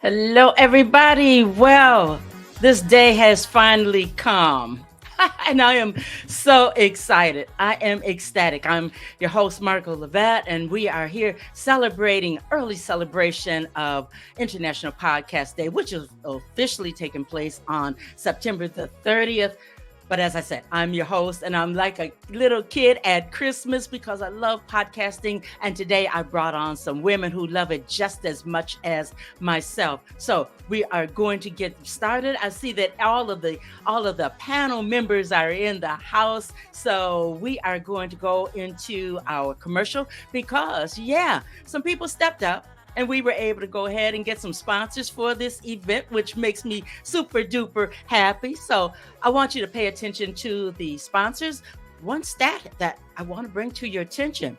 Hello, everybody. Well, this day has finally come. And I am so excited. I am ecstatic. I'm your host, Marco Levat, and we are here celebrating early celebration of International Podcast Day, which is officially taking place on September the 30th. But as I said, I'm your host, and I'm like a little kid at Christmas because I love podcasting. And today I brought on some women who love it just as much as myself. So we are going to get started. I see that all of the panel members are in the house. So we are going to go into our commercial because some people stepped up and we were able to go ahead and get some sponsors for this event, which makes me super duper happy. So I want you to pay attention to the sponsors. One stat that I want to bring to your attention: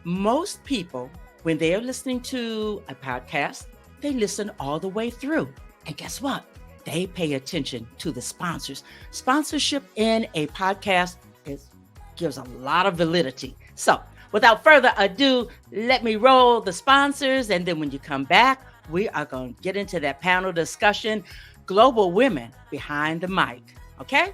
most people, when they are listening to a podcast, they listen all the way through. And guess what? They pay attention to the sponsors. Sponsorship in a podcast gives a lot of validity. So without further ado, let me roll the sponsors. And then when you come back, we are going to get into that panel discussion, Global Women Behind the Mic. Okay?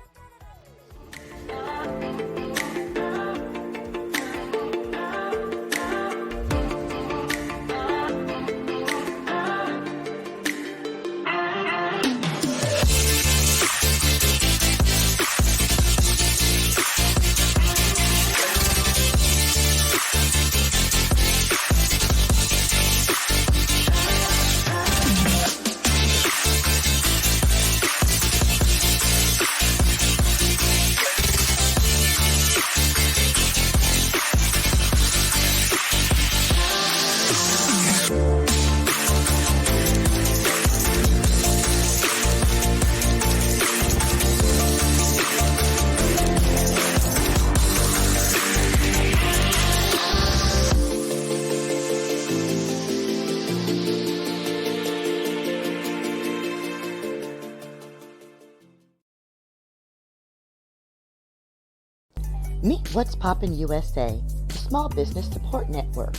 Meet What's Poppin' USA, the Small Business Support Network.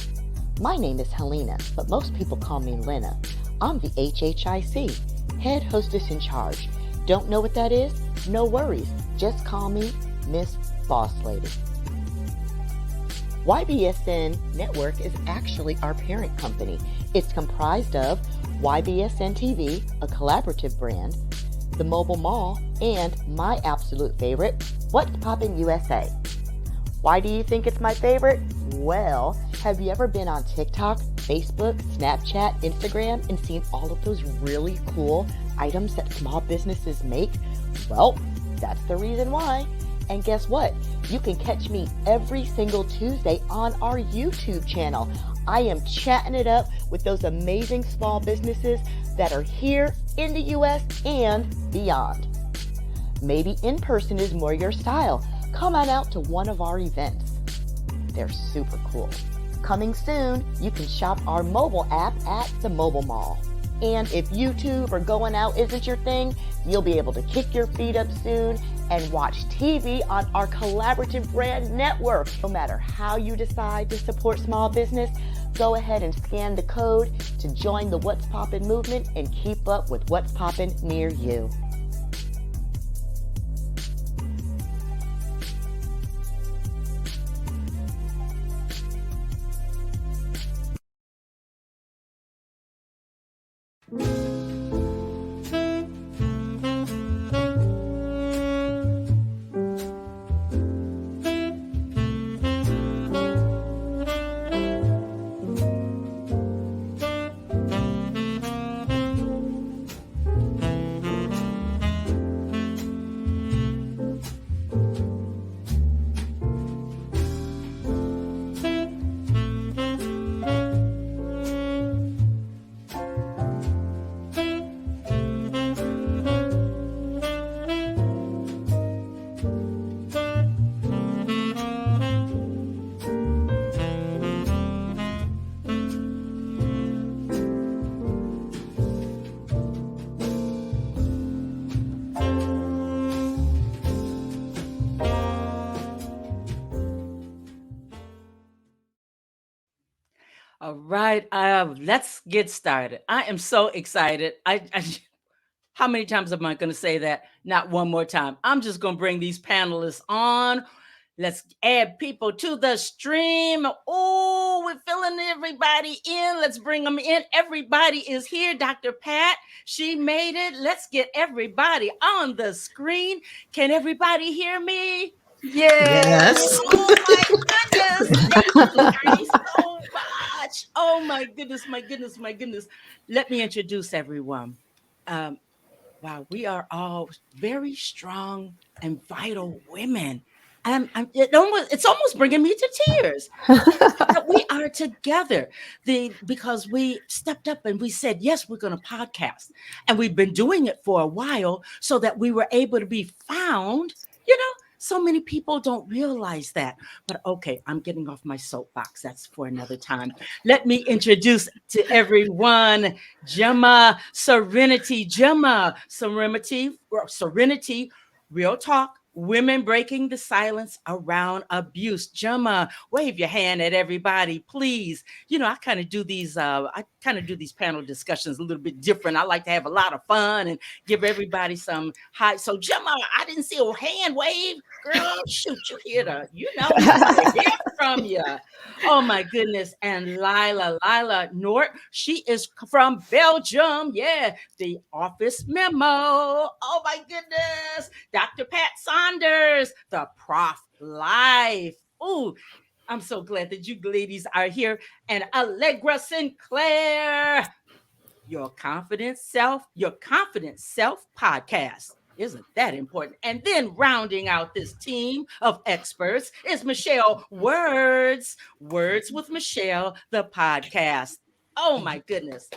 My name is Helena, but most people call me Lena. I'm the HHIC, Head Hostess in Charge. Don't know what that is? No worries. Just call me Miss Boss Lady. YBSN Network is actually our parent company. It's comprised of YBSN TV, a collaborative brand, the Mobile Mall, and my absolute favorite, What's Poppin' USA. Why do you think it's my favorite? Well, have you ever been on TikTok, Facebook, Snapchat, Instagram, and seen all of those really cool items that small businesses make? Well, that's the reason why. And guess what? You can catch me every single Tuesday on our YouTube channel. I am chatting it up with those amazing small businesses that are here in the US and beyond. Maybe in person is more your style. Come on out to one of our events. They're super cool. Coming soon, you can shop our mobile app at the Mobile Mall. And if YouTube or going out isn't your thing, you'll be able to kick your feet up soon and watch TV on our collaborative brand network. No matter how you decide to support small business, go ahead and scan the code to join the What's Poppin' movement and keep up with what's poppin' near you. All right, let's get started. I am so excited. How many times am I going to say that? Not one more time. I'm just going to bring these panelists on. Let's add people to the stream. Oh, we're filling everybody in. Let's bring them in. Everybody is here. Dr. Pat, she made it. Let's get everybody on the screen. Can everybody hear me? Yes. Oh my goodness. Thank you guys so much. Oh my goodness, my goodness, my goodness. Let me introduce everyone. Um, wow, we are all very strong and vital women. It's almost bringing me to tears that we are together because we stepped up and we said, yes, we're going to podcast. And we've been doing it for a while so that we were able to be found. So many people don't realize that. But okay, I'm getting off my soapbox. That's for another time. Let me introduce to everyone Gemma Serenity. Gemma Serenity, real talk. Women breaking the silence around abuse. Gemma, wave your hand at everybody, please. I kind of do these panel discussions a little bit different. I like to have a lot of fun and give everybody some high. So Gemma, I didn't see a hand wave. Girl, shoot, we want to hear from you. Oh my goodness. And Lila Nort, she is from Belgium. Yeah, the office memo. Oh my goodness. Dr. Pat Saunders, the Prof Life. Ooh, I'm so glad that you ladies are here. And Allegra Sinclair, your confident self podcast. Isn't that important? And then rounding out this team of experts is Michelle Words with Michelle, the podcast. Oh my goodness.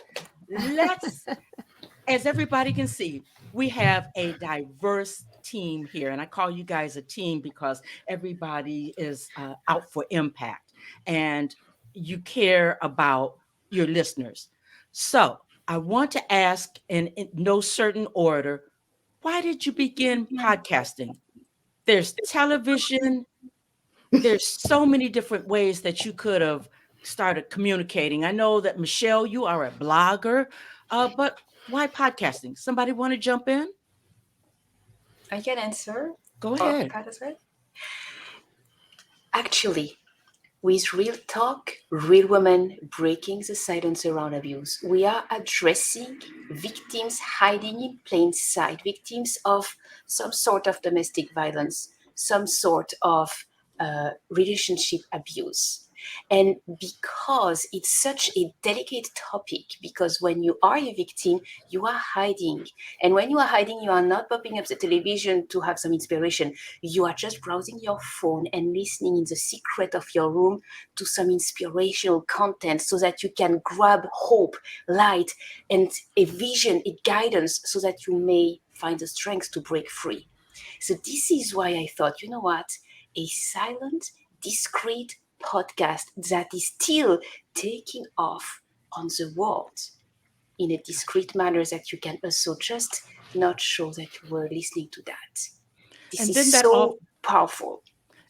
As everybody can see, we have a diverse team here. And I call you guys a team because everybody is out for impact and you care about your listeners. So I want to ask in no certain order, why did you begin podcasting? There's television, there's so many different ways that you could have started communicating. I know that Michelle, you are a blogger, but why podcasting? Somebody want to jump in? I can answer. Go ahead. Pat as well. Actually, with real talk, real women breaking the silence around abuse, we are addressing victims hiding in plain sight, victims of some sort of domestic violence, some sort of relationship abuse. And because it's such a delicate topic, because when you are a victim, you are hiding. And when you are hiding, you are not popping up the television to have some inspiration. You are just browsing your phone and listening in the secret of your room to some inspirational content so that you can grab hope, light, and a vision, a guidance so that you may find the strength to break free. So this is why I thought, you know what? A silent, discreet podcast that is still taking off on the world in a discreet manner that you can also just not show that you were listening to that. This is so powerful.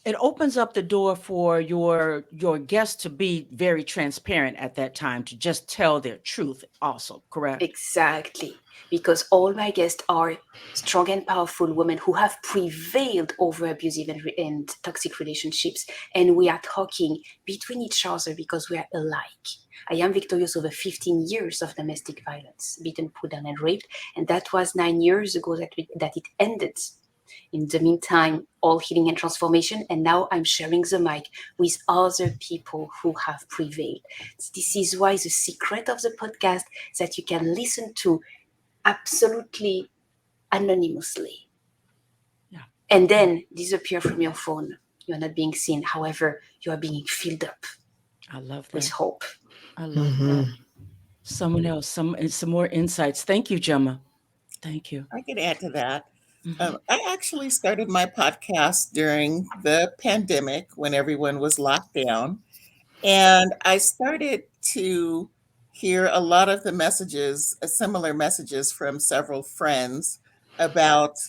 It opens up the door for your guests to be very transparent at that time, to just tell their truth also, correct? Exactly. Because all my guests are strong and powerful women who have prevailed over abusive and toxic relationships. And we are talking between each other because we are alike. I am victorious over 15 years of domestic violence, beaten, put down, and raped. And that was 9 years ago that it ended. In the meantime, all healing and transformation. And now I'm sharing the mic with other people who have prevailed. This is why the secret of the podcast is that you can listen to absolutely anonymously. Yeah. And then disappear from your phone. You're not being seen. However, you are being filled up. I love that. With hope. I love that. Someone else, some more insights. Thank you, Gemma. Thank you. I could add to that. I actually started my podcast during the pandemic when everyone was locked down. And I started to hear a lot of the messages, similar messages from several friends about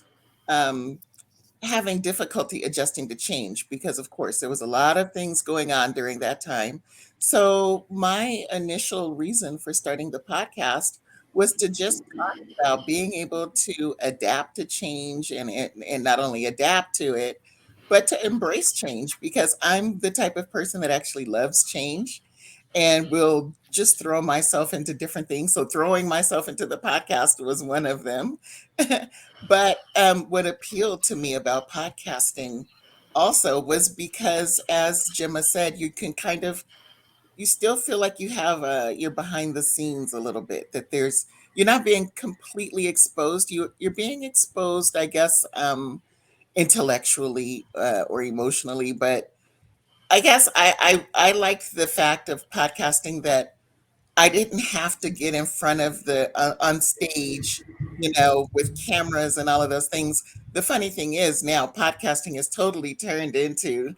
having difficulty adjusting to change because, of course, there was a lot of things going on during that time. So, my initial reason for starting the podcast was to just talk about being able to adapt to change and not only adapt to it, but to embrace change because I'm the type of person that actually loves change and will just throw myself into different things. So throwing myself into the podcast was one of them. But what appealed to me about podcasting also was because, as Gemma said, you can kind of you still feel like you have you're behind the scenes a little bit. That there's you're not being completely exposed. You're being exposed, I guess, intellectually or emotionally, but I guess I like the fact of podcasting that I didn't have to get in front of the on stage, with cameras and all of those things. The funny thing is now podcasting is totally turned into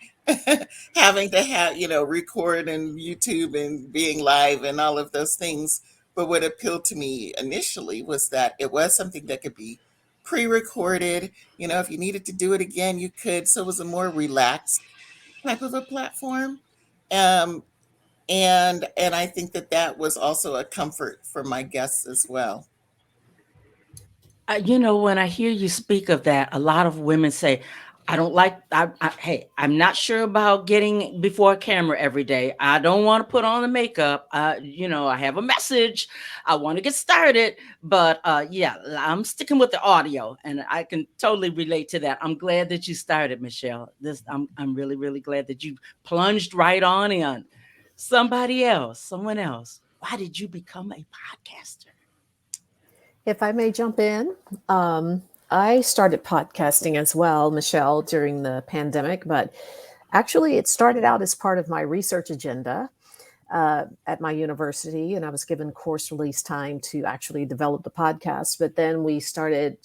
having to have, record and YouTube and being live and all of those things. But what appealed to me initially was that it was something that could be pre-recorded. If you needed to do it again, you could. So it was a more relaxed type of a platform. Um, and I think that that was also a comfort for my guests as well. When I hear you speak of that, a lot of women say, I don't like, hey, I'm not sure about getting before a camera every day. I don't want to put on the makeup. I have a message. I want to get started. But yeah, I'm sticking with the audio and I can totally relate to that. I'm glad that you started, Michelle. I'm really, really glad that you plunged right on in. Someone else. Why did you become a podcaster? If I may jump in, I started podcasting as well, Michelle, during the pandemic, but actually it started out as part of my research agenda at my university, and I was given course release time to actually develop the podcast. But then we started,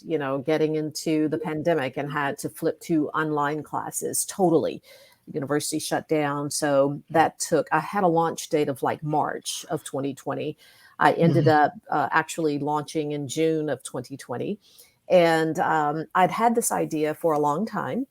getting into the pandemic and had to flip to online classes totally. The university shut down. So I had a launch date of like March of 2020. I ended up actually launching in June of 2020. And I'd had this idea for a long time.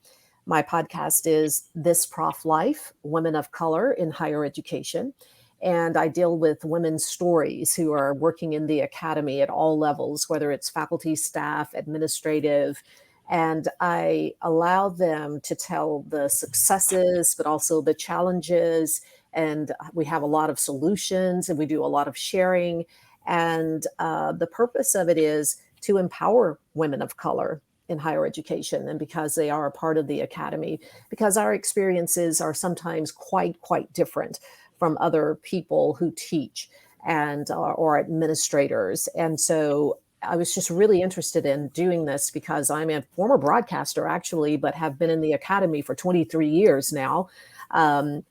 My podcast is This Prof Life, Women of Color in Higher Education. And I deal with women's stories who are working in the academy at all levels, whether it's faculty, staff, administrative. And I allow them to tell the successes, but also the challenges. And we have a lot of solutions and we do a lot of sharing. And the purpose of it is to empower women of color in higher education. And because they are a part of the academy, because our experiences are sometimes quite different from other people who teach and or administrators. And so I was just really interested in doing this because I'm a former broadcaster actually, but have been in the academy for 23 years now. And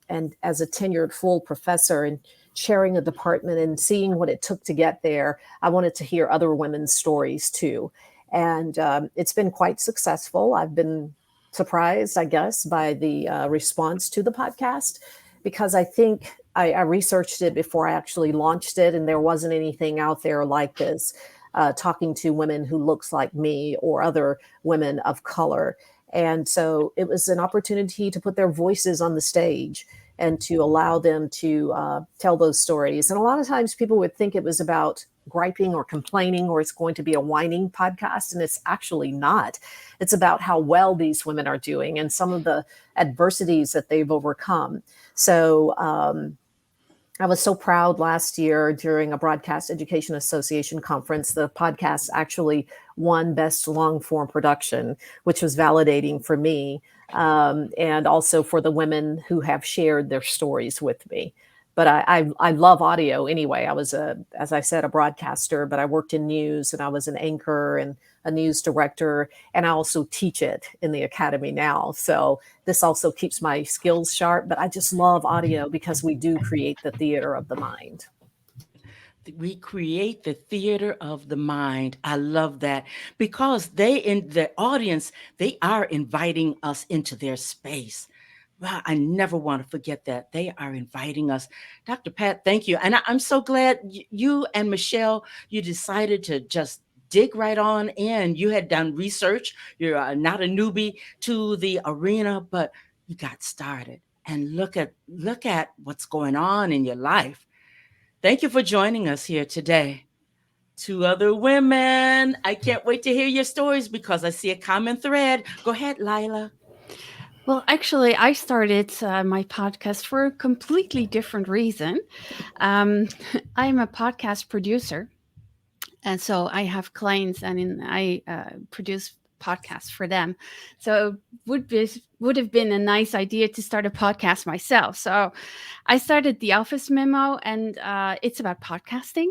as a tenured full professor and chairing a department and seeing what it took to get there, I wanted to hear other women's stories too. And it's been quite successful. I've been surprised, I guess, by the response to the podcast, because I think I researched it before I actually launched it, and there wasn't anything out there like this, talking to women who looks like me or other women of color. And so it was an opportunity to put their voices on the stage and to allow them to tell those stories. And a lot of times people would think it was about griping or complaining, or it's going to be a whining podcast. And it's actually not. It's about how well these women are doing and some of the adversities that they've overcome. So I was so proud last year during a Broadcast Education Association conference. The podcast actually won Best Long Form Production, which was validating for me, and also for the women who have shared their stories with me. But I love audio anyway. I was, as I said, a broadcaster, but I worked in news and I was an anchor and a news director, and I also teach it in the academy now. So this also keeps my skills sharp, but I just love audio because we do create the theater of the mind. We create the theater of the mind. I love that because they in the audience, they are inviting us into their space. Wow, I never want to forget that. They are inviting us. Dr. Pat, thank you. And I'm so glad you and Michelle, you decided to just dig right on in. You had done research. You're not a newbie to the arena, but you got started. And look at what's going on in your life. Thank you for joining us here today. Two other women. I can't wait to hear your stories because I see a common thread. Go ahead, Lila. Well, actually, I started my podcast for a completely different reason. I'm a podcast producer, and so I have clients, and I produce podcasts for them. So it would have been a nice idea to start a podcast myself. So I started the Office Memo, and it's about podcasting.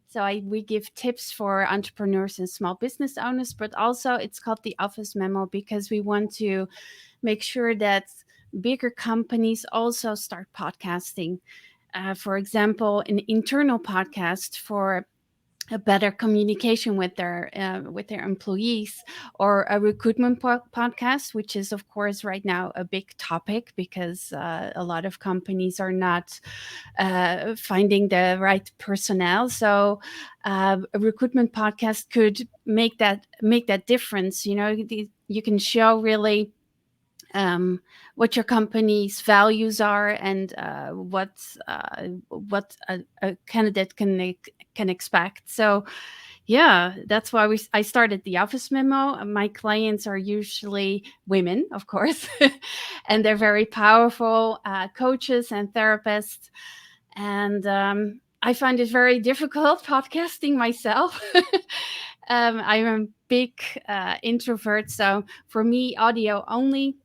So we give tips for entrepreneurs and small business owners, but also it's called the Office Memo because we want to make sure that bigger companies also start podcasting. For example, an internal podcast for a better communication with their employees, or a recruitment podcast, which is of course right now a big topic because a lot of companies are not finding the right personnel. So a recruitment podcast could make that difference. You can show really what your company's values are, and what a candidate can expect. So yeah, that's why I started the Office Memo. My clients are usually women, of course, and they're very powerful coaches and therapists. And I find it very difficult podcasting myself. I'm a big introvert, so for me, audio only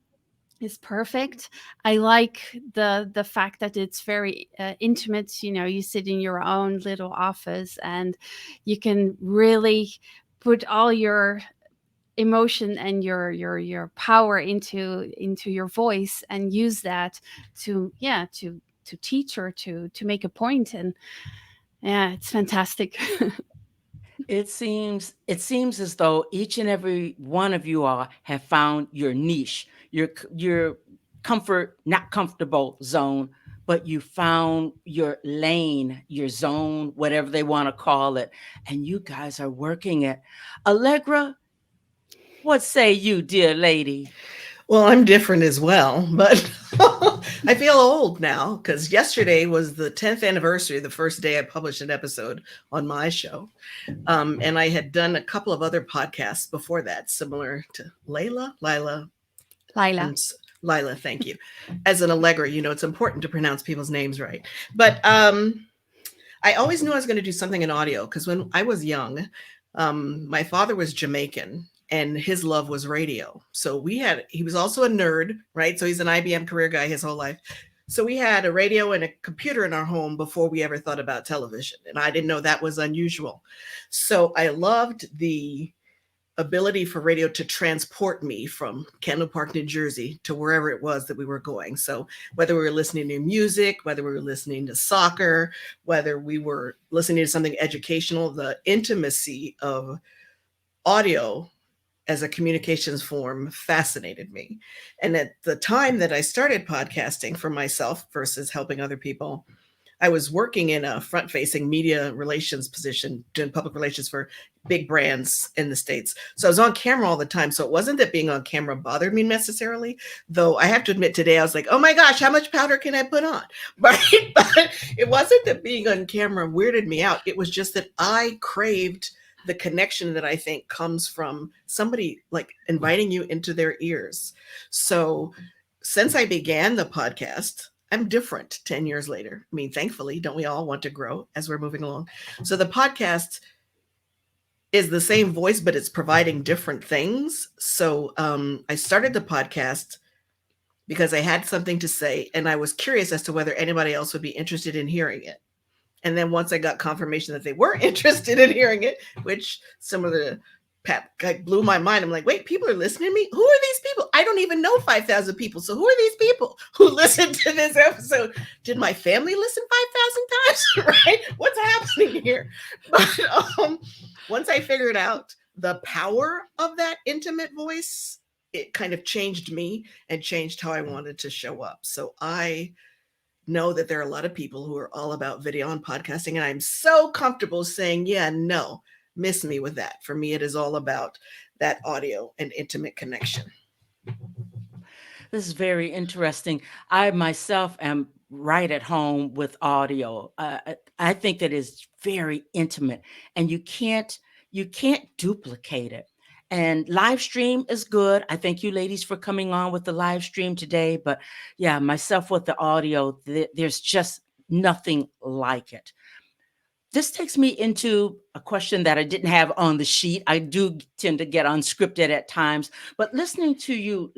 is perfect. I like the fact that it's very intimate. You sit in your own little office and you can really put all your emotion and your power into your voice and use that to teach or to make a point. And yeah, it's fantastic. It seems as though each and every one of you all have found your niche, your comfort, not comfortable zone, but you found your lane, your zone, whatever they want to call it, and you guys are working it. Allegra, what say you, dear lady? Well, I'm different as well, but I feel old now because yesterday was the 10th anniversary, the first day I published an episode on my show. And I had done a couple of other podcasts before that, similar to Lila, thank you. As an Allegra, it's important to pronounce people's names right. But I always knew I was going to do something in audio because when I was young, my father was Jamaican. And his love was radio. So he was also a nerd, right? So he's an IBM career guy his whole life. So we had a radio and a computer in our home before we ever thought about television. And I didn't know that was unusual. So I loved the ability for radio to transport me from Kendall Park, New Jersey to wherever it was that we were going. So whether we were listening to music, whether we were listening to soccer, whether we were listening to something educational, the intimacy of audio as a communications form fascinated me. And at the time that I started podcasting for myself versus helping other people, I was working in a front-facing media relations position, doing public relations for big brands in the States. So I was on camera all the time. So it wasn't that being on camera bothered me necessarily, though I have to admit today, I was like, oh my gosh, how much powder can I put on? Right? But it wasn't that being on camera weirded me out. It was just that I craved the connection that I think comes from somebody like inviting you into their ears. So since I began the podcast, I'm different 10 years later. I mean, thankfully, don't we all want to grow as we're moving along? So the podcast is the same voice, but it's providing different things. So I started the podcast because I had something to say and I was curious as to whether anybody else would be interested in hearing it. And then once I got confirmation that they were interested in hearing it, which some of the Pat blew my mind. I'm like, wait, people are listening to me? Who are these people? I don't even know 5,000 people. So who are these people who listened to this episode? Did my family listen 5,000 times? Right? What's happening here? But once I figured out the power of that intimate voice, it kind of changed me and changed how I wanted to show up. So I know that there are a lot of people who are all about video and podcasting, and I'm so comfortable saying, yeah, no, miss me with that. For me, it is all about that audio and intimate connection. This is very interesting. I myself am right at home with audio. I think that is very intimate, and you can't duplicate it. And live stream is good. I thank you ladies for coming on with the live stream today. But yeah, myself with the audio, there's just nothing like it. This takes me into a question that I didn't have on the sheet. I do tend to get unscripted at times, but listening to you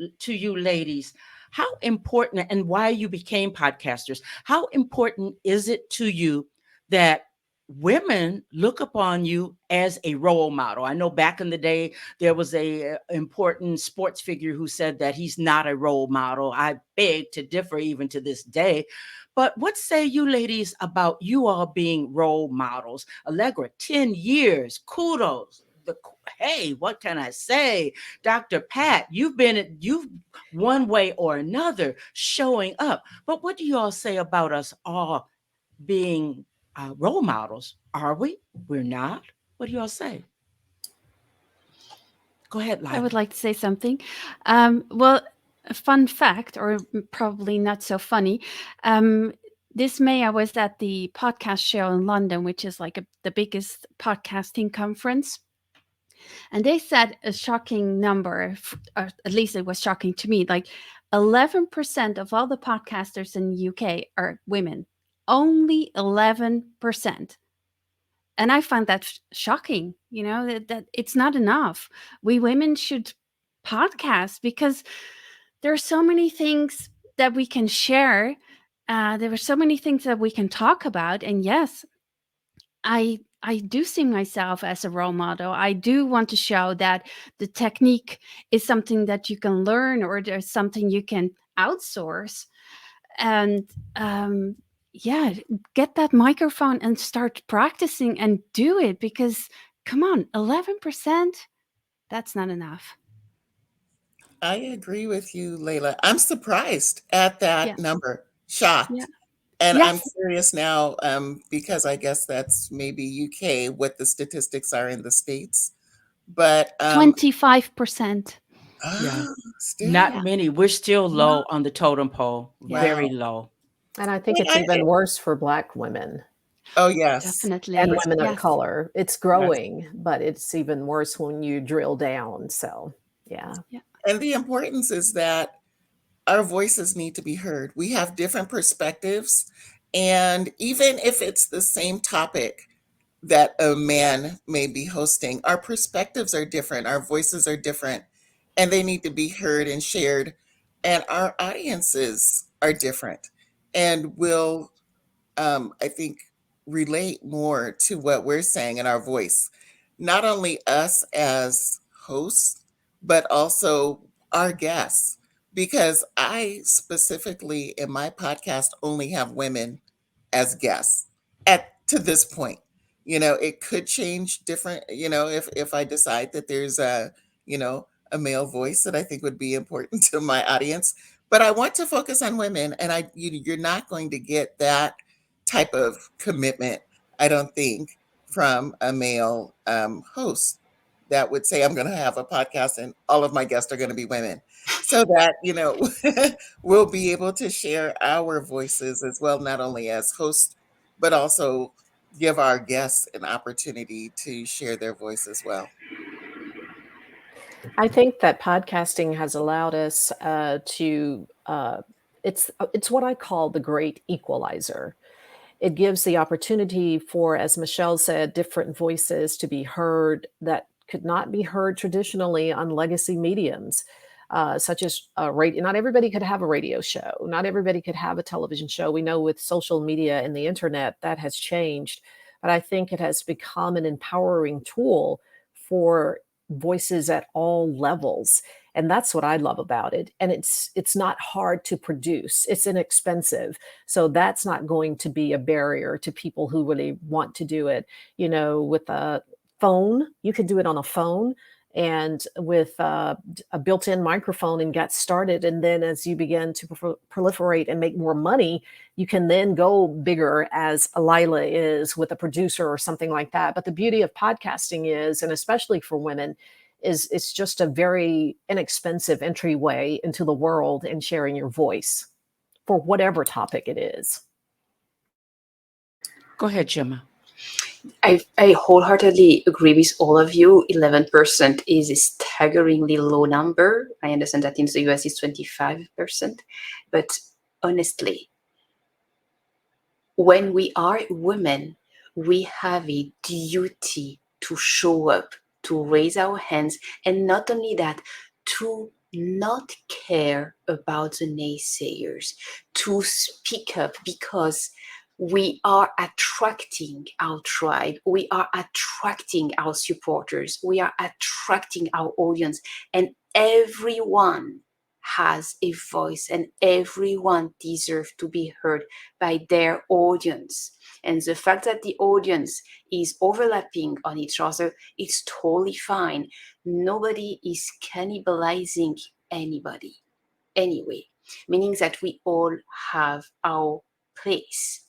ladies, how important and why you became podcasters, how important is it to you that women look upon you as a role model? I know back in the day there was a important sports figure who said that he's not a role model. I beg to differ even to this day. But what say you ladies about you all being role models? Allegra, 10 years, kudos. Hey, what can I say? Dr. Pat, you've one way or another showing up. But what do you all say about us all being role models? Are we? We're not? What do you all say? Go ahead, I would Lila. like to say something. Well, a fun fact, or probably not so funny. This May, I was at the podcast show in London, which is like the biggest podcasting conference. And they said a shocking number, or at least it was shocking to me, like 11% of all the podcasters in the UK are women. Only 11%. And I find that shocking, that it's not enough. We women should podcast because there are so many things that we can share. There are so many things that we can talk about. And yes, I do see myself as a role model. I do want to show that the technique is something that you can learn, or there's something you can outsource. And yeah, get that microphone and start practicing and do it, because come on, 11%, that's not enough. I agree with you, Layla. I'm surprised at that Yeah. number. Shocked. Yeah. And I'm Yes. curious now, because I guess that's maybe UK, what the statistics are in the States. But 25%. Yeah. still, Not Yeah. many. We're still wow, low on the totem pole. Yeah. Very low. And I think But it's even worse for Black women oh yes, Definitely. and for women of Yes. color. It's yes. growing, but it's even worse when you drill down. So, yeah. And the importance is that our voices need to be heard. We have different perspectives, and even if it's the same topic that a man may be hosting, our perspectives are different, our voices are different, and they need to be heard and shared. And our audiences are different and will, I think, relate more to what we're saying in our voice. Not only us as hosts, but also our guests. Because I specifically in my podcast only have women as guests at to this point. It could change different, if I decide that there's a male voice that I think would be important to my audience. But I want to focus on women, and you're not going to get that type of commitment, I don't think, from a male host that would say, I'm going to have a podcast and all of my guests are going to be women. So that, we'll be able to share our voices as well, not only as hosts, but also give our guests an opportunity to share their voice as well. I think that podcasting has allowed us to, it's what I call the great equalizer. It gives the opportunity for, as Michelle said, different voices to be heard that could not be heard traditionally on legacy mediums, such as radio. Not everybody could have a radio show. Not everybody could have a television show. We know with social media and the internet that has changed, but I think it has become an empowering tool for voices at all levels. And that's what I love about it. And it's not hard to produce. It's inexpensive. So that's not going to be a barrier to people who really want to do it. With a phone, you can do it on a phone. and with a built-in microphone and got started. And then as you begin to proliferate and make more money, you can then go bigger, as Lila is with a producer or something like that. But the beauty of podcasting is, and especially for women, is it's just a very inexpensive entryway into the world and sharing your voice for whatever topic it is. Go ahead, Gemma. I wholeheartedly agree with all of you. 11% is a staggeringly low number. I understand that in the US it's 25%. But honestly, when we are women, we have a duty to show up, to raise our hands, and not only that, to not care about the naysayers, to speak up, because we are attracting our tribe, we are attracting our supporters, we are attracting our audience, and everyone has a voice and everyone deserves to be heard by their audience. And the fact that the audience is overlapping on each other, it's totally fine. Nobody is cannibalizing anybody anyway, meaning that we all have our place.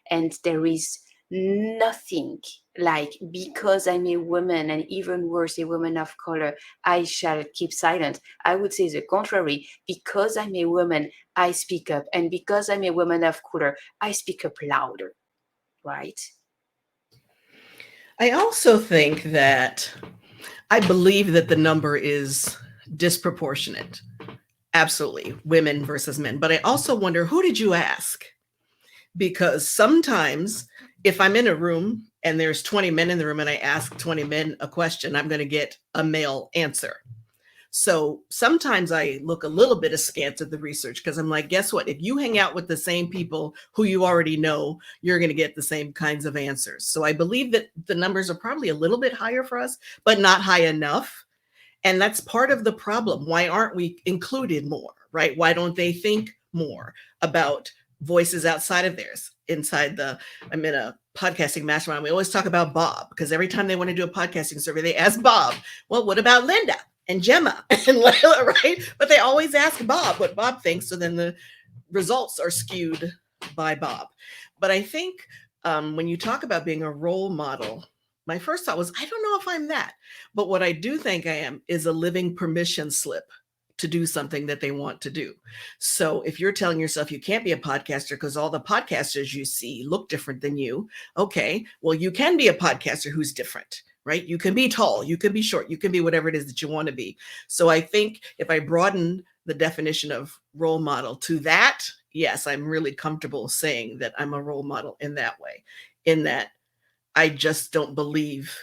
And there is nothing like, because I'm a woman, and even worse, a woman of color, I shall keep silent. I would say the contrary. Because I'm a woman, I speak up. And because I'm a woman of color, I speak up louder, right? I also think that I believe that the number is disproportionate. Absolutely, women versus men. But I also wonder, who did you ask? Because sometimes if I'm in a room and there's 20 men in the room and I ask 20 men a question, I'm going to get a male answer. So sometimes I look a little bit askance at the research, because I'm like, guess what? If you hang out with the same people who you already know, you're going to get the same kinds of answers. So I believe that the numbers are probably a little bit higher for us, but not high enough. And that's part of the problem. Why aren't we included more, right? Why don't they think more about voices outside of theirs? I'm in a podcasting mastermind. We always talk about Bob, because every time they want to do a podcasting survey, they ask Bob, well, what about Linda and Gemma and Layla, right? But they always ask Bob what Bob thinks. So then the results are skewed by Bob. But I think when you talk about being a role model, my first thought was, I don't know if I'm that. But what I do think I am is a living permission slip to do something that they want to do. So if you're telling yourself you can't be a podcaster because all the podcasters you see look different than you, okay, well, you can be a podcaster who's different, right? You can be tall, you can be short, you can be whatever it is that you want to be. So I think if I broaden the definition of role model to that, yes, I'm really comfortable saying that I'm a role model in that way, in that I just don't believe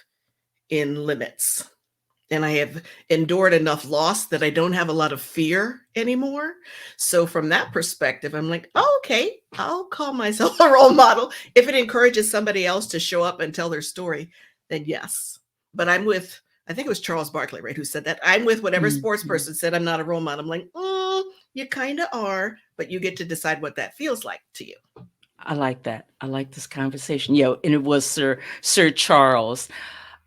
in limits. And I have endured enough loss that I don't have a lot of fear anymore. So from that perspective, I'm like, oh, okay, I'll call myself a role model. If it encourages somebody else to show up and tell their story, then yes. But I'm with, I think it was Charles Barkley, right, who said that. I'm with whatever sports person said I'm not a role model. I'm like, you kind of are, but you get to decide what that feels like to you. I like that. I like this conversation. And it was Sir Charles.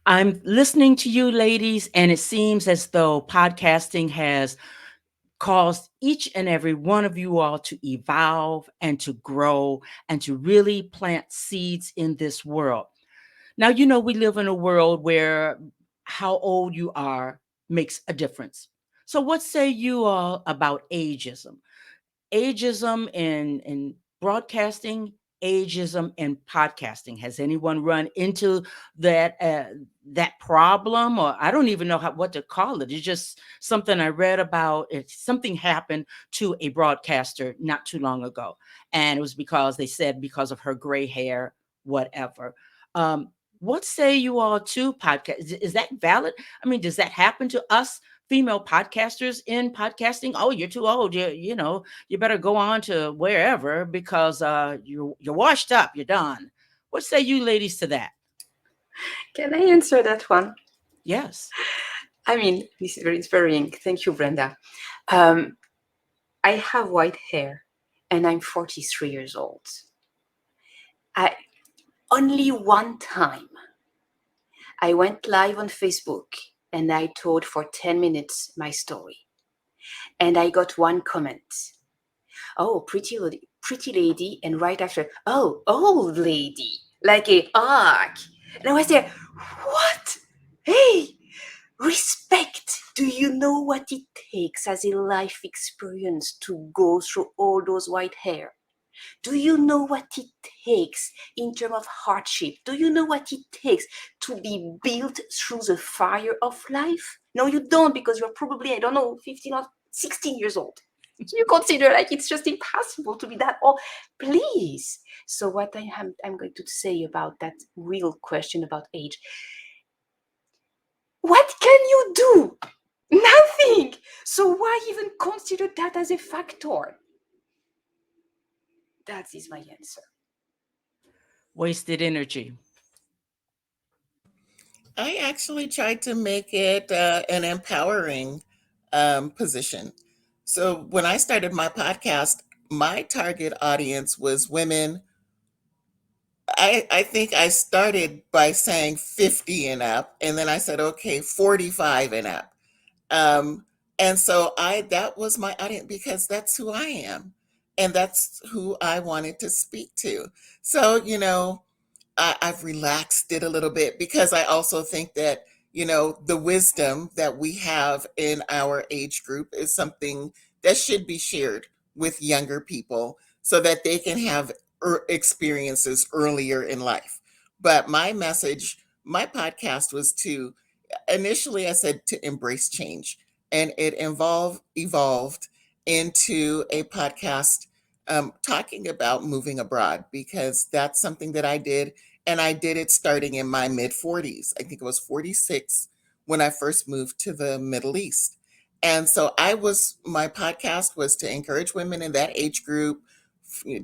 I'm listening to you ladies, and it seems as though podcasting has caused each and every one of you all to evolve and to grow and to really plant seeds in this world. Now, we live in a world where how old you are makes a difference. So what say you all about ageism? Ageism in broadcasting, ageism in podcasting. Has anyone run into that problem? Or I don't even know what to call it. It's just something I read about. Something happened to a broadcaster not too long ago, and it was because they said because of her gray hair, whatever. What say you all to podcast? Is that valid? I mean, does that happen to us female podcasters in podcasting? Oh, you're too old. You better go on to wherever because you're washed up. You're done. What say you ladies to that? Can I answer that one? Yes. I mean, this is very inspiring. Thank you, Brenda. I have white hair and I'm 43 years old. Only one time I went live on Facebook and I told for 10 minutes my story. And I got one comment. Oh, pretty lady. And right after, oh, old lady, like a arc. And I was there, what? Hey, respect. Do you know what it takes as a life experience to go through all those white hair? Do you know what it takes in terms of hardship? Do you know what it takes to be built through the fire of life? No, you don't, because you're probably, I don't know, 15 or 16 years old. You consider like it's just impossible to be that old. Please. So what I'm going to say about that real question about age. What can you do? Nothing. So why even consider that as a factor? That is my answer. Wasted energy. I actually tried to make it an empowering position. So when I started my podcast, my target audience was women. I think I started by saying 50 and up, and then I said, okay, 45 and up. Um, and so that was my audience because that's who I am. And that's who I wanted to speak to. So, I've relaxed it a little bit because I also think that, the wisdom that we have in our age group is something that should be shared with younger people so that they can have experiences earlier in life. But my podcast was to initially I said to embrace change, and it evolved into a podcast talking about moving abroad because that's something that I did, and I did it starting in my mid 40s. I think it was 46 when I first moved to the Middle East. And so my podcast was to encourage women in that age group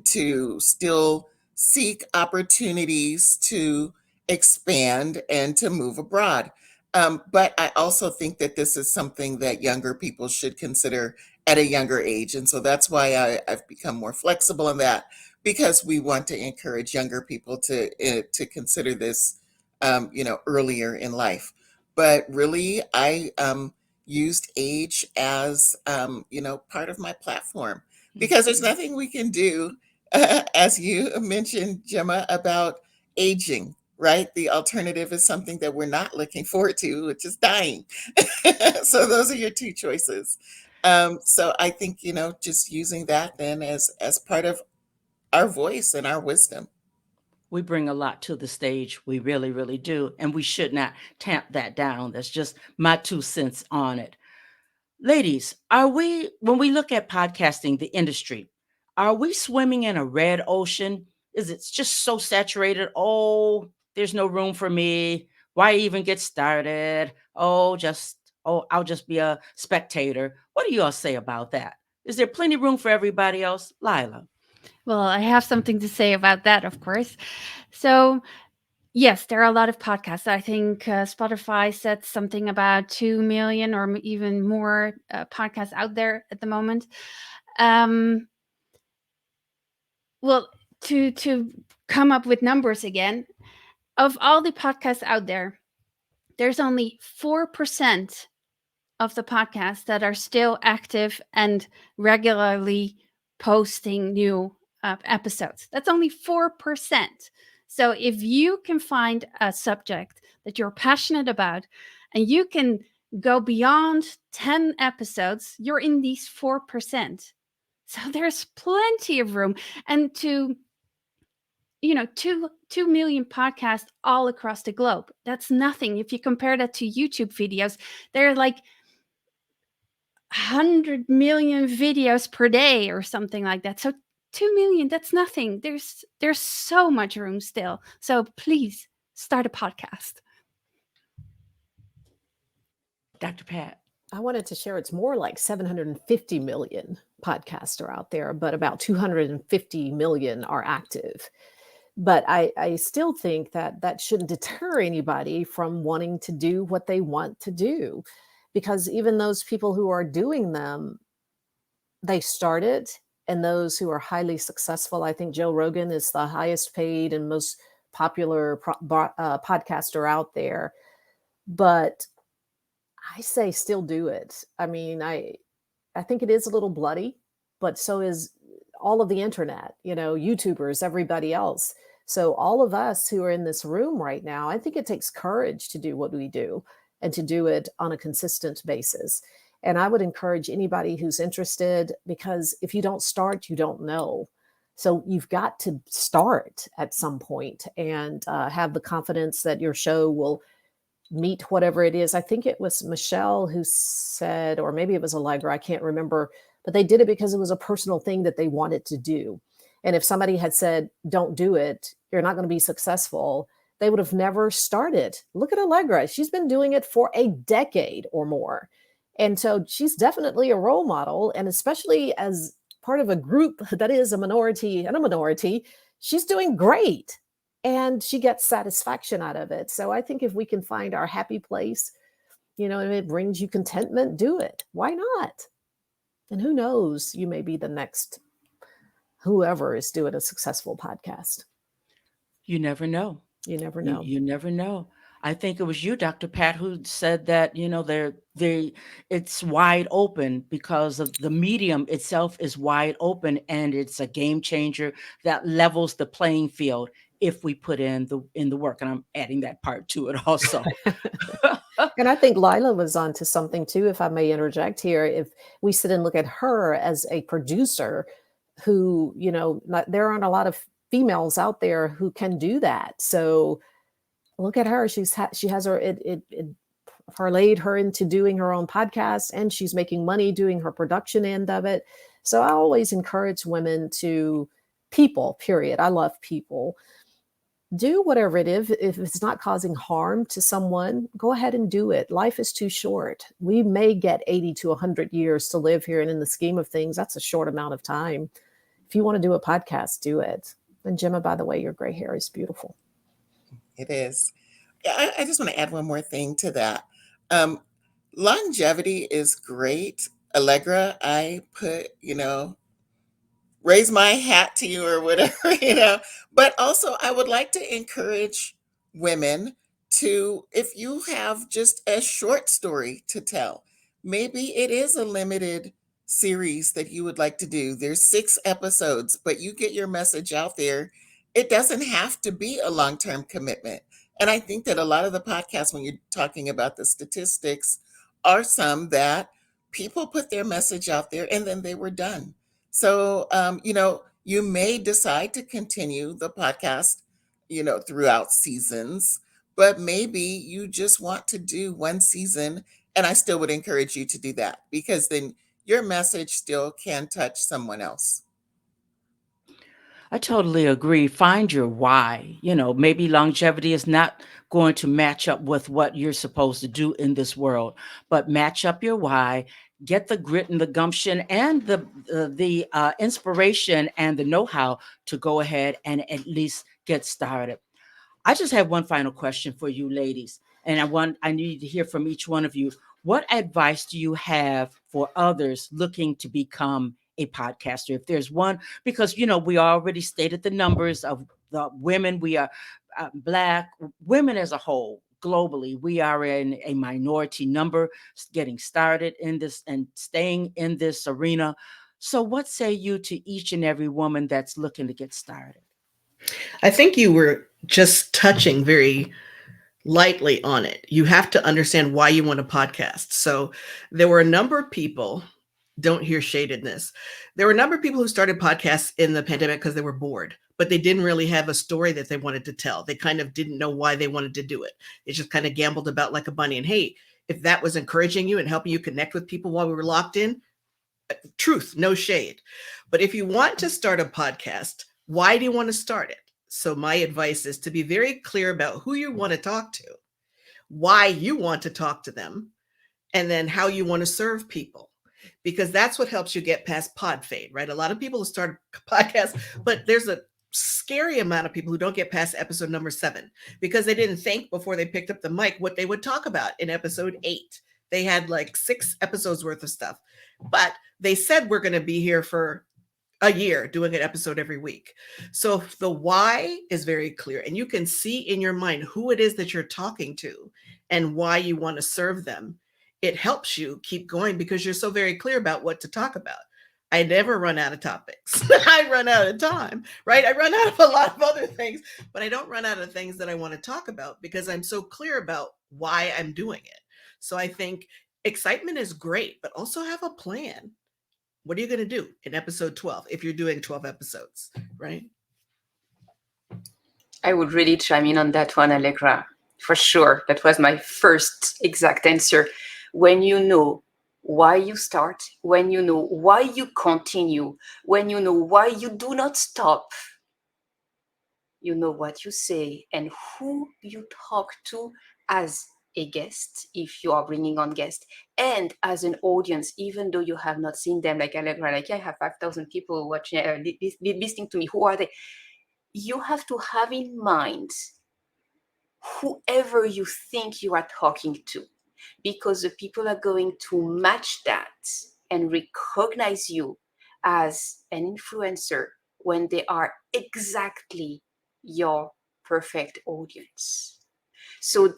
to still seek opportunities to expand and to move abroad. But I also think that this is something that younger people should consider at a younger age. And so that's why I've become more flexible in that, because we want to encourage younger people to consider this, earlier in life. But really, I used age as, part of my platform because there's nothing we can do, as you mentioned, Gemma, about aging, right? The alternative is something that we're not looking forward to, which is dying. So those are your two choices. So I think, just using that then as part of our voice and our wisdom. We bring a lot to the stage. We really, really do. And we should not tamp that down. That's just my 2 cents on it. Ladies, when we look at podcasting, the industry, are we swimming in a red ocean? Is it just so saturated? Oh, there's no room for me. Why even get started? I'll just be a spectator. What do you all say about that? Is there plenty room for everybody else? Lila. Well, I have something to say about that, of course. So, yes, there are a lot of podcasts. I think Spotify said something about 2 million or even more podcasts out there at the moment. Well, to come up with numbers again, of all the podcasts out there, there's only 4% of the podcasts that are still active and regularly posting new episodes. That's only 4%. So if you can find a subject that you're passionate about and you can go beyond 10 episodes, you're in these 4%. So there's plenty of room. And to 2 million podcasts all across the globe, that's nothing. If you compare that to YouTube videos, they're like 100 million videos per day or something like that. So 2 million, that's nothing. There's so much room still. So please start a podcast. Dr. Pat. I wanted to share it's more like 750 million podcasts are out there, but about 250 million are active. But I still think that shouldn't deter anybody from wanting to do what they want to do, because even those people who are doing them, they started, and those who are highly successful, I think Joe Rogan is the highest paid and most popular podcaster out there. But I say still do it. I mean, I think it is a little bloody, but so is all of the internet, YouTubers, everybody else. So all of us who are in this room right now, I think it takes courage to do what we do and to do it on a consistent basis. And I would encourage anybody who's interested, because if you don't start, you don't know. So you've got to start at some point and have the confidence that your show will meet whatever it is. I think it was Michelle who said, or maybe it was Allegra, I can't remember, but they did it because it was a personal thing that they wanted to do. And if somebody had said, don't do it, you're not going to be successful, they would have never started. Look at Allegra. She's been doing it for a decade or more. And so she's definitely a role model. And especially as part of a group that is a minority and a minority, she's doing great. And she gets satisfaction out of it. So I think if we can find our happy place, and it brings you contentment, do it. Why not? And who knows, you may be the next whoever is doing a successful podcast. You never know. You never know. You never know. I think it was you, Dr. Pat, who said that, it's wide open because of the medium itself is wide open, and it's a game changer that levels the playing field if we put in the work. And I'm adding that part to it also. And I think Lila was onto something too, if I may interject here. If we sit and look at her as a producer who, there aren't a lot of females out there who can do that. So look at her. She has her, it parlayed her into doing her own podcast, and she's making money doing her production end of it. So I always encourage women people, period. I love people. Do whatever it is. If it's not causing harm to someone, go ahead and do it. Life is too short. We may get 80 to 100 years to live here. And in the scheme of things, that's a short amount of time. If you want to do a podcast, do it. And Gemma, by the way, your gray hair is beautiful. It is. Yeah, I just want to add one more thing to that. Longevity is great. Allegra, I put, raise my hat to you or whatever, but also I would like to encourage women to, if you have just a short story to tell, maybe it is a limited series that you would like to do. There's 6 episodes, but you get your message out there. It doesn't have to be a long-term commitment. And I think that a lot of the podcasts, when you're talking about the statistics, are some that people put their message out there and then they were done. So, you may decide to continue the podcast, throughout seasons, but maybe you just want to do one season. And I still would encourage you to do that, because then your message still can touch someone else. I totally agree. Find your why. Maybe longevity is not going to match up with what you're supposed to do in this world, but match up your why, get the grit and the gumption and the inspiration and the know-how to go ahead and at least get started. I just have one final question for you ladies, and I need to hear from each one of you. What advice do you have for others looking to become a podcaster? If there's one, because we already stated the numbers of the women. We are Black women as a whole globally. We are in a minority number getting started in this and staying in this arena. So what say you to each and every woman that's looking to get started? I think you were just touching very lightly on it. You have to understand why you want a podcast. So there were a number of people, don't hear shadedness. There were a number of people who started podcasts in the pandemic because they were bored, but they didn't really have a story that they wanted to tell. They kind of didn't know why they wanted to do it. They just kind of gambled about like a bunny. And hey, if that was encouraging you and helping you connect with people while we were locked in, truth, no shade. But if you want to start a podcast, why do you want to start it? So my advice is to be very clear about who you want to talk to, why you want to talk to them, and then how you want to serve people, because that's what helps you get past pod fade, right? A lot of people start podcasts, but there's a scary amount of people who don't get past episode number 7 because they didn't think before they picked up the mic what they would talk about in episode 8. They had like 6 episodes worth of stuff, but they said we're going to be here for a year doing an episode every week. So the why is very clear, and you can see in your mind who it is that you're talking to and why you want to serve them. it helps you keep going because you're so very clear about what to talk about. I never run out of topics. I run out of time, right? I run out of a lot of other things, but I don't run out of things that I want to talk about because I'm so clear about why I'm doing it. So I think excitement is great, but also have a plan. What are you going to do in episode 12 if you're doing 12 episodes, right? I would really chime in on that one, Allegra. For sure. That was my first exact answer. When you know why you start, when you know why you continue, when you know why you do not stop, you know what you say and who you talk to as a guest, if you are bringing on guests, and as an audience, even though you have not seen them, like Allegra, like, I have 5,000 people watching, listening to me. Who are they? You have to have in mind whoever you think you are talking to, because the people are going to match that and recognize you as an influencer when they are exactly your perfect audience. So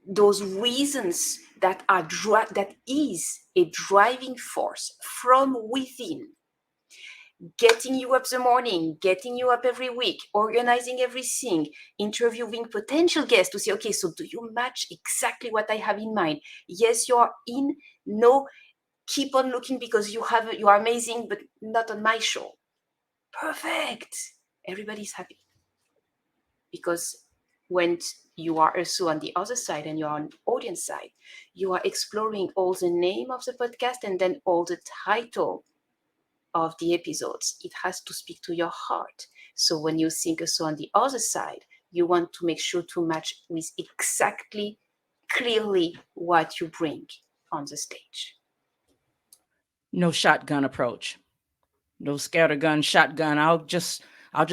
those reasons that is a driving force from within, getting you up the morning, getting you up every week, organizing everything, interviewing potential guests to say, okay, so do you match exactly what I have in mind? Yes, you are in. No, keep on looking because you are amazing, but not on my show. Perfect. Everybody's happy. Because when you are also on the other side and you're on audience side, you are exploring all the name of the podcast and then all the title of the episodes. It has to speak to your heart. So when you think also on the other side, you want to make sure to match with exactly, clearly what you bring on the stage. No shotgun approach. No scattergun, shotgun. I'll just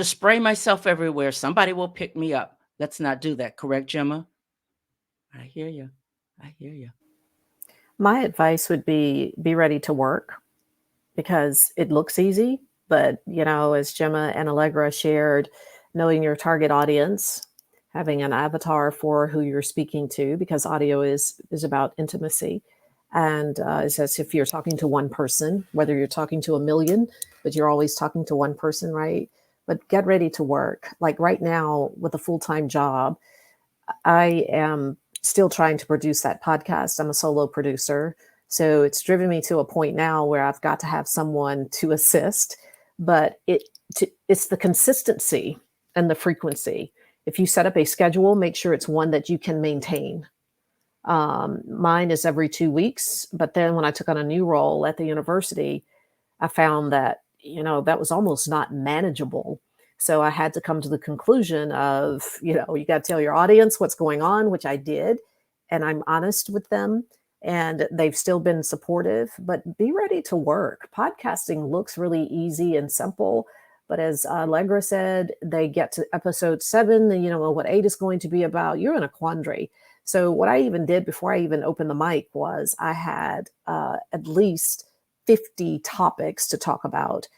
spray myself everywhere. Somebody will pick me up. Let's not do that. Correct, Gemma? I hear you. I hear you. My advice would be ready to work, because it looks easy, but as Gemma and Allegra shared, knowing your target audience, having an avatar for who you're speaking to, because audio is about intimacy. And it's as if you're talking to one person, whether you're talking to a million, but you're always talking to one person, right? But get ready to work. Like right now with a full-time job, I am still trying to produce that podcast. I'm a solo producer. So it's driven me to a point now where I've got to have someone to assist, but it's the consistency and the frequency. If you set up a schedule, make sure it's one that you can maintain. Mine is every 2 weeks, but then when I took on a new role at the university, I found that, that was almost not manageable. So I had to come to the conclusion of, you got to tell your audience what's going on, which I did. And I'm honest with them. And they've still been supportive, but be ready to work. Podcasting looks really easy and simple, but as Allegra said, they get to episode 7, and what 8 is going to be about. You're in a quandary. So what I even did before I even opened the mic was I had at least 50 topics to talk about,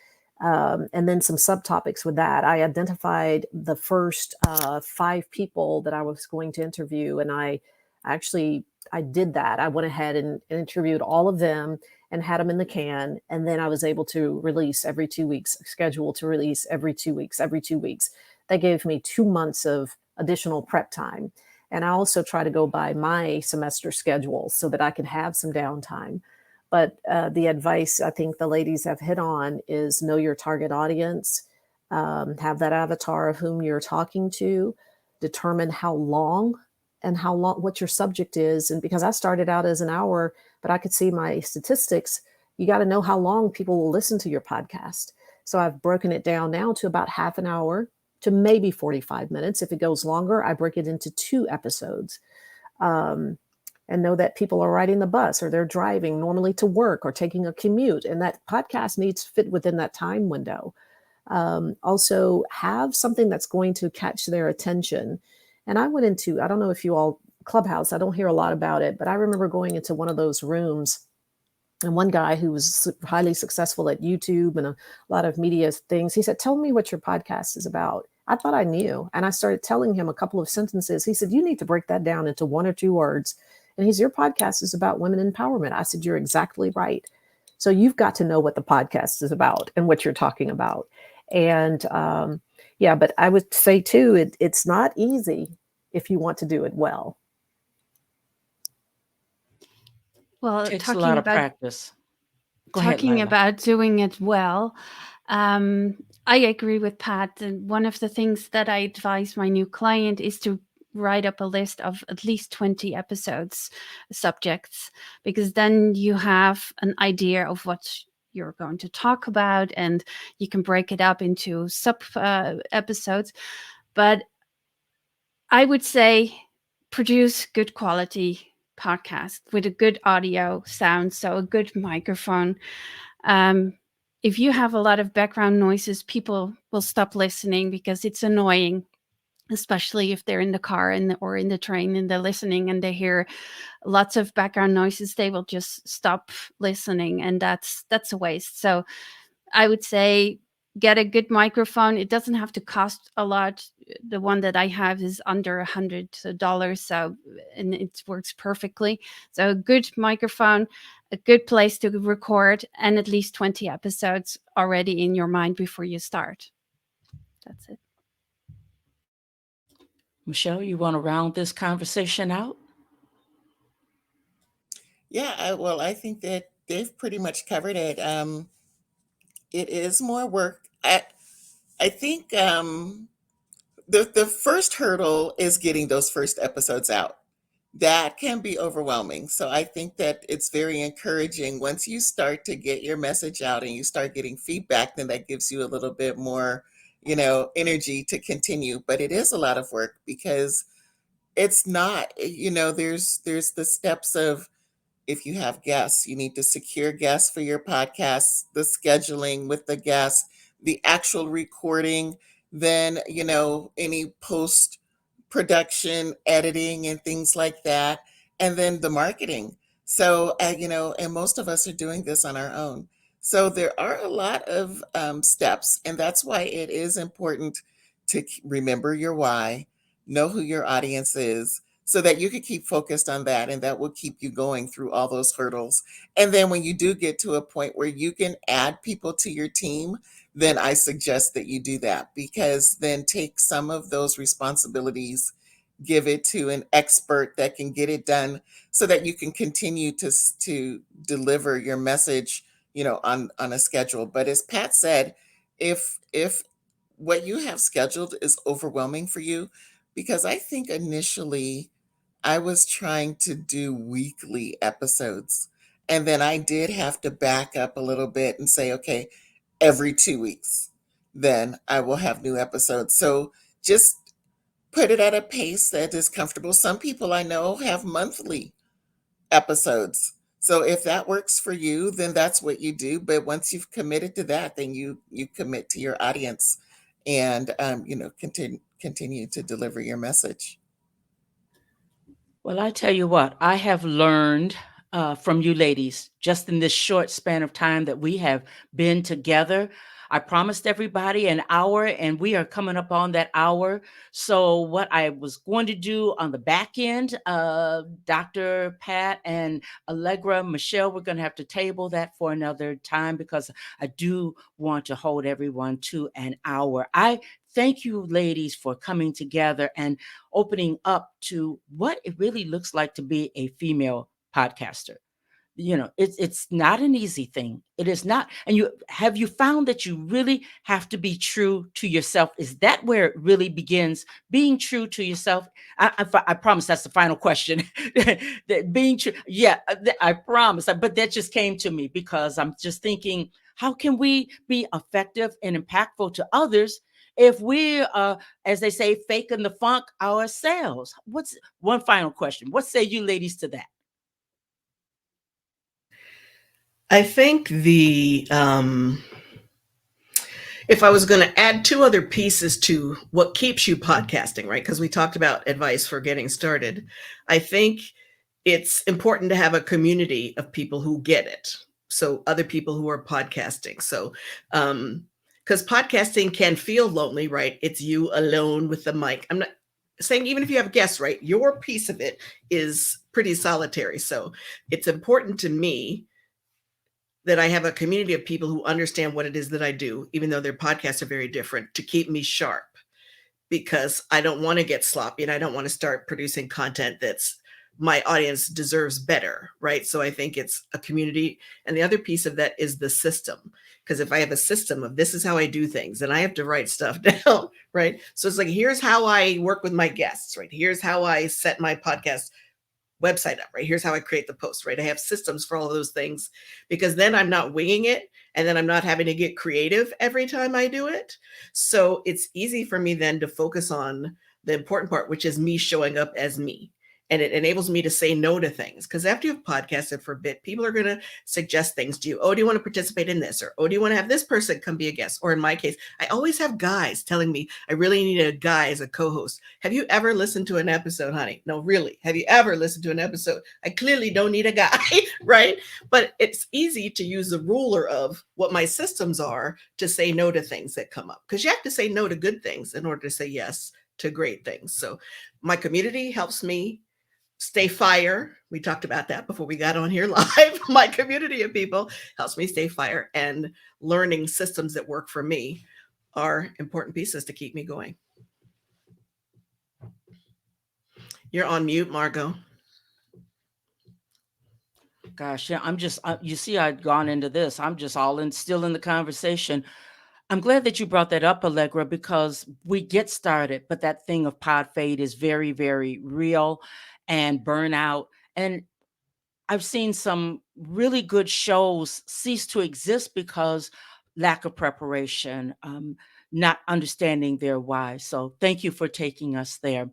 and then some subtopics with that. I identified the first 5 people that I was going to interview, and I did that. I went ahead and interviewed all of them and had them in the can. And then I was able to release every 2 weeks, schedule to release every 2 weeks. That gave me 2 months of additional prep time. And I also try to go by my semester schedule so that I can have some downtime. But the advice I think the ladies have hit on is know your target audience, have that avatar of whom you're talking to, determine how long what your subject is. And because I started out as an hour, but I could see my statistics, you got to know how long people will listen to your podcast. So I've broken it down now to about half an hour to maybe 45 minutes. If it goes longer, I break it into 2 episodes. And know that people are riding the bus or they're driving normally to work or taking a commute. And that podcast needs to fit within that time window. Also have something that's going to catch their attention. And I went into, I don't know if you all, Clubhouse, I don't hear a lot about it, but I remember going into one of those rooms, and one guy who was highly successful at YouTube and a lot of media things, he said, tell me what your podcast is about. I thought I knew. And I started telling him a couple of sentences. He said, you need to break that down into 1 or 2 words. And your podcast is about women empowerment. I said, you're exactly right. So you've got to know what the podcast is about and what you're talking about. And yeah, but I would say too, it's not easy if you want to do it well. Well, Takes a lot of practice. Go ahead, talking Lila. about doing it well, I agree with Pat. And one of the things that I advise my new client is to write up a list of at least 20 episodes, subjects, because then you have an idea of what you're going to talk about, and you can break it up into sub episodes. But I would say produce good quality podcast with a good audio sound, so a good microphone. If you have a lot of background noises, people will stop listening because it's annoying, especially if they're in the car or in the train and they're listening and they hear lots of background noises. They will just stop listening, and that's a waste. So I would say get a good microphone. It doesn't have to cost a lot. The one that I have is under $100, so, and it works perfectly. So a good microphone, a good place to record, and at least 20 episodes already in your mind before you start. That's it. Michelle, you want to round this conversation out? Yeah, well, I think that they've pretty much covered it. It is more work. I think the first hurdle is getting those first episodes out. That can be overwhelming. So I think that it's very encouraging once you start to get your message out and you start getting feedback, then that gives you a little bit more, energy to continue. But it is a lot of work because it's not, there's the steps of, if you have guests, you need to secure guests for your podcast, the scheduling with the guests, the actual recording, then, any post production, editing, and things like that, and then the marketing. So, and most of us are doing this on our own. So there are a lot of steps, and that's why it is important to remember your why, know who your audience is, so that you can keep focused on that, and that will keep you going through all those hurdles. And then when you do get to a point where you can add people to your team, then I suggest that you do that, because then take some of those responsibilities, give it to an expert that can get it done, so that you can continue to deliver your message, on a schedule. But as Pat said, if what you have scheduled is overwhelming for you, because I think initially I was trying to do weekly episodes, and then I did have to back up a little bit and say, okay, every 2 weeks, then I will have new episodes. So just put it at a pace that is comfortable. Some people I know have monthly episodes. So if that works for you, then that's what you do. But once you've committed to that, then you commit to your audience, and continue to deliver your message. Well, I tell you what, I have learned from you ladies just in this short span of time that we have been together. I promised everybody an hour, and we are coming up on that hour. So, what I was going to do on the back end, Dr. Pat and Allegra, Michelle, we're going to have to table that for another time, because I do want to hold everyone to an hour. I thank you, ladies, for coming together and opening up to what it really looks like to be a female podcaster. It's not an easy thing. It is not. And you found that you really have to be true to yourself? Is that where it really begins? Being true to yourself? I promise that's the final question. That being true. Yeah, I promise. But that just came to me because I'm just thinking, how can we be effective and impactful to others if we as they say, faking the funk ourselves? What's one final question? What say you ladies to that? I think if I was going to add two other pieces to what keeps you podcasting, right? Because we talked about advice for getting started. I think it's important to have a community of people who get it. So other people who are podcasting. So, because podcasting can feel lonely, right? It's you alone with the mic. I'm not saying even if you have guests, right? Your piece of it is pretty solitary. So it's important to me that I have a community of people who understand what it is that I do, even though their podcasts are very different, to keep me sharp, because I don't want to get sloppy and I don't want to start producing content that's my audience deserves better, right? So I think it's a community. And the other piece of that is the system. Because if I have a system of this is how I do things, and I have to write stuff down, right? So it's like, here's how I work with my guests, right? Here's how I set my podcast website up, right? Here's how I create the post, right? I have systems for all of those things, because then I'm not winging it, and then I'm not having to get creative every time I do it. So it's easy for me then to focus on the important part, which is me showing up as me. And it enables me to say no to things. Because after you've podcasted for a bit, people are going to suggest things to you. Oh, do you want to participate in this? Or, oh, do you want to have this person come be a guest? Or in my case, I always have guys telling me, I really need a guy as a co-host. Have you ever listened to an episode, honey? No, really. Have you ever listened to an episode? I clearly don't need a guy, right? But it's easy to use the ruler of what my systems are to say no to things that come up. Because you have to say no to good things in order to say yes to great things. So my community helps me stay fire. We talked about that before we got on here live. My community of people helps me stay fire, and learning systems that work for me are important pieces to keep me going. You're on mute, Margot. Gosh, yeah, I'm just, you see, I'd gone into this. I'm just still in the conversation. I'm glad that you brought that up, Allegra, because we get started, but that thing of pod fade is very, very real, and burnout. And I've seen some really good shows cease to exist because lack of preparation, not understanding their why. So thank you for taking us there.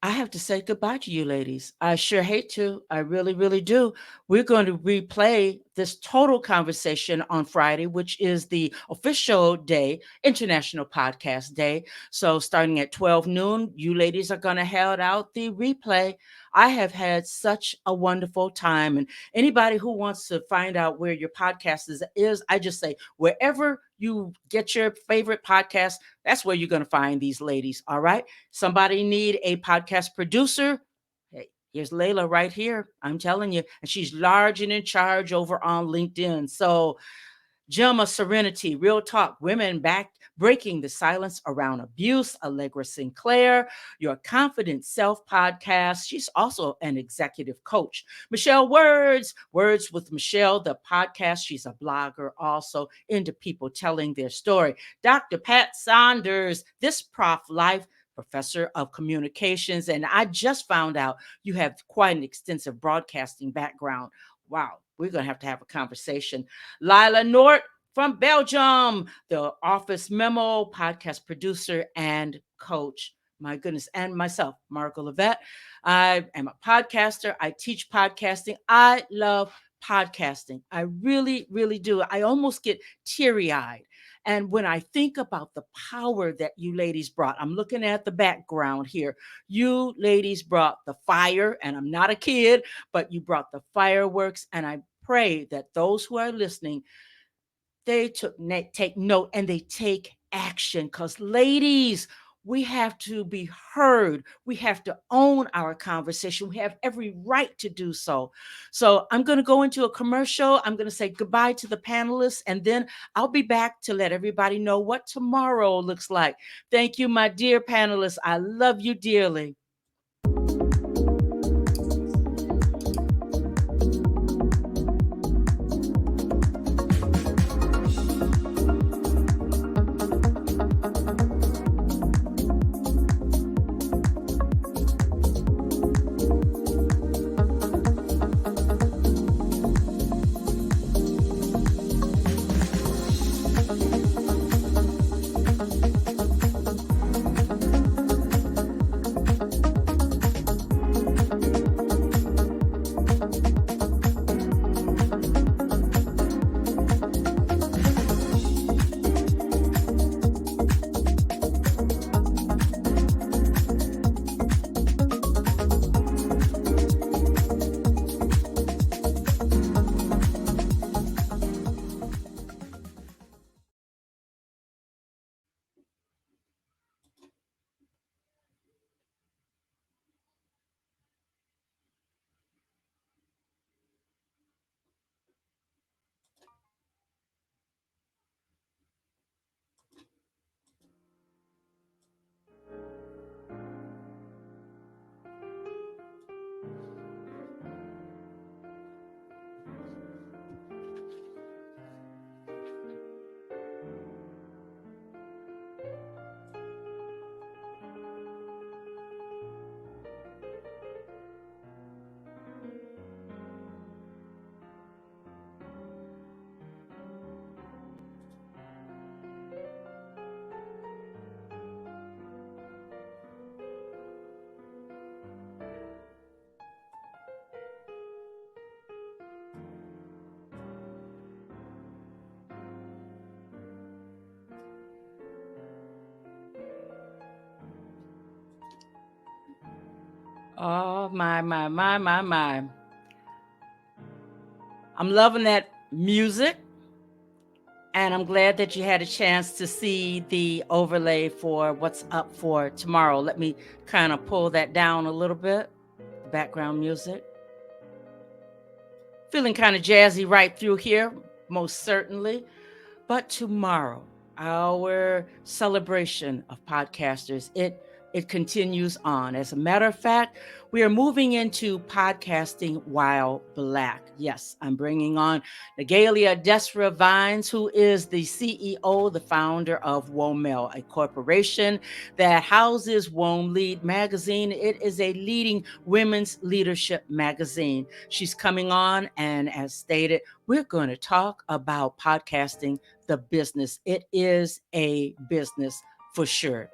I have to say goodbye to you ladies. I sure hate to. I really, really do. We're going to replay this total conversation on Friday, which is the official day, International Podcast Day. So starting at 12 noon, you ladies are going to head out the replay. I have had such a wonderful time. And anybody who wants to find out where your podcast is, I just say, wherever you get your favorite podcast, that's where you're going to find these ladies. All right. Somebody need a podcast producer. Hey, here's Layla right here. I'm telling you. And she's large and in charge over on LinkedIn. So Gemma Serenity, Real Talk, Women Back, Breaking the Silence Around Abuse, Allegra Sinclair, Your Confident Self podcast. She's also an executive coach. Michelle Words with Michelle, the podcast. She's a blogger also into people telling their story. Dr. Pat Saunders, This Prof Life, professor of communications. And I just found out you have quite an extensive broadcasting background. Wow. We're going to have a conversation. Lila Nort from Belgium, the Office Memo podcast producer and coach. My goodness. And myself, Margot Levette. I am a podcaster. I teach podcasting. I love podcasting. I really, really do. I almost get teary-eyed. And when I think about the power that you ladies brought, I'm looking at the background here. You ladies brought the fire, and I'm not a kid, but you brought the fireworks. And I pray that those who are listening, they take note and they take action. Because ladies, we have to be heard. We have to own our conversation. We have every right to do so. So I'm going to go into a commercial. I'm going to say goodbye to the panelists, and then I'll be back to let everybody know what tomorrow looks like. Thank you, my dear panelists. I love you dearly. Oh, my. I'm loving that music. And I'm glad that you had a chance to see the overlay for what's up for tomorrow. Let me kind of pull that down a little bit. Background music. Feeling kind of jazzy right through here, most certainly. But tomorrow, our celebration of podcasters, it continues on. As a matter of fact, we are moving into podcasting while Black. Yes, I'm bringing on Nagalia Desra Vines, who is the CEO, the founder of WOMEL, a corporation that houses WOM Lead magazine. It is a leading women's leadership magazine. She's coming on, and as stated, we're going to talk about podcasting, the business. It is a business for sure.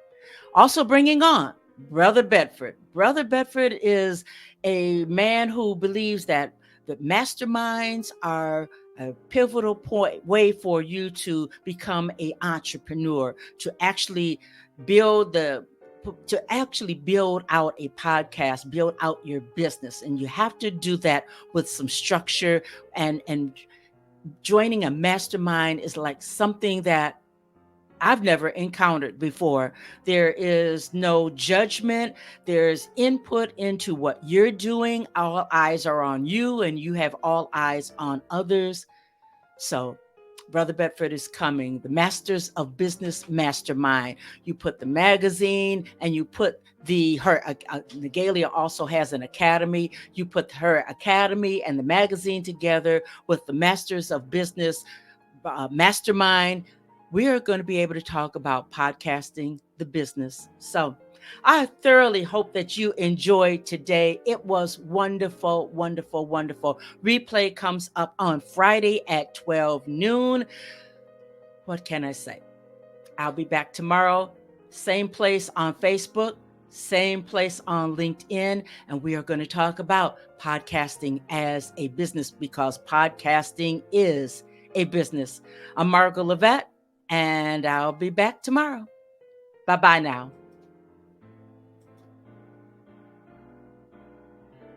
Also bringing on Brother Bedford. Brother Bedford is a man who believes that the masterminds are a pivotal way for you to become an entrepreneur, to actually build out a podcast, build out your business. And you have to do that with some structure, and joining a mastermind is like something that I've never encountered before. There is no judgment. There's input into what you're doing. All eyes are on you, and you have all eyes on others. So Brother Bedford is coming, the Masters of Business Mastermind. You put the magazine and you put Nagalia also has an academy. You put her academy and the magazine together with the Masters of Business Mastermind. We are going to be able to talk about podcasting, the business. So I thoroughly hope that you enjoyed today. It was wonderful, wonderful, wonderful. Replay comes up on Friday at 12 noon. What can I say? I'll be back tomorrow. Same place on Facebook, same place on LinkedIn. And we are going to talk about podcasting as a business, because podcasting is a business. I'm Margot Levette, and I'll be back tomorrow. Bye-bye now.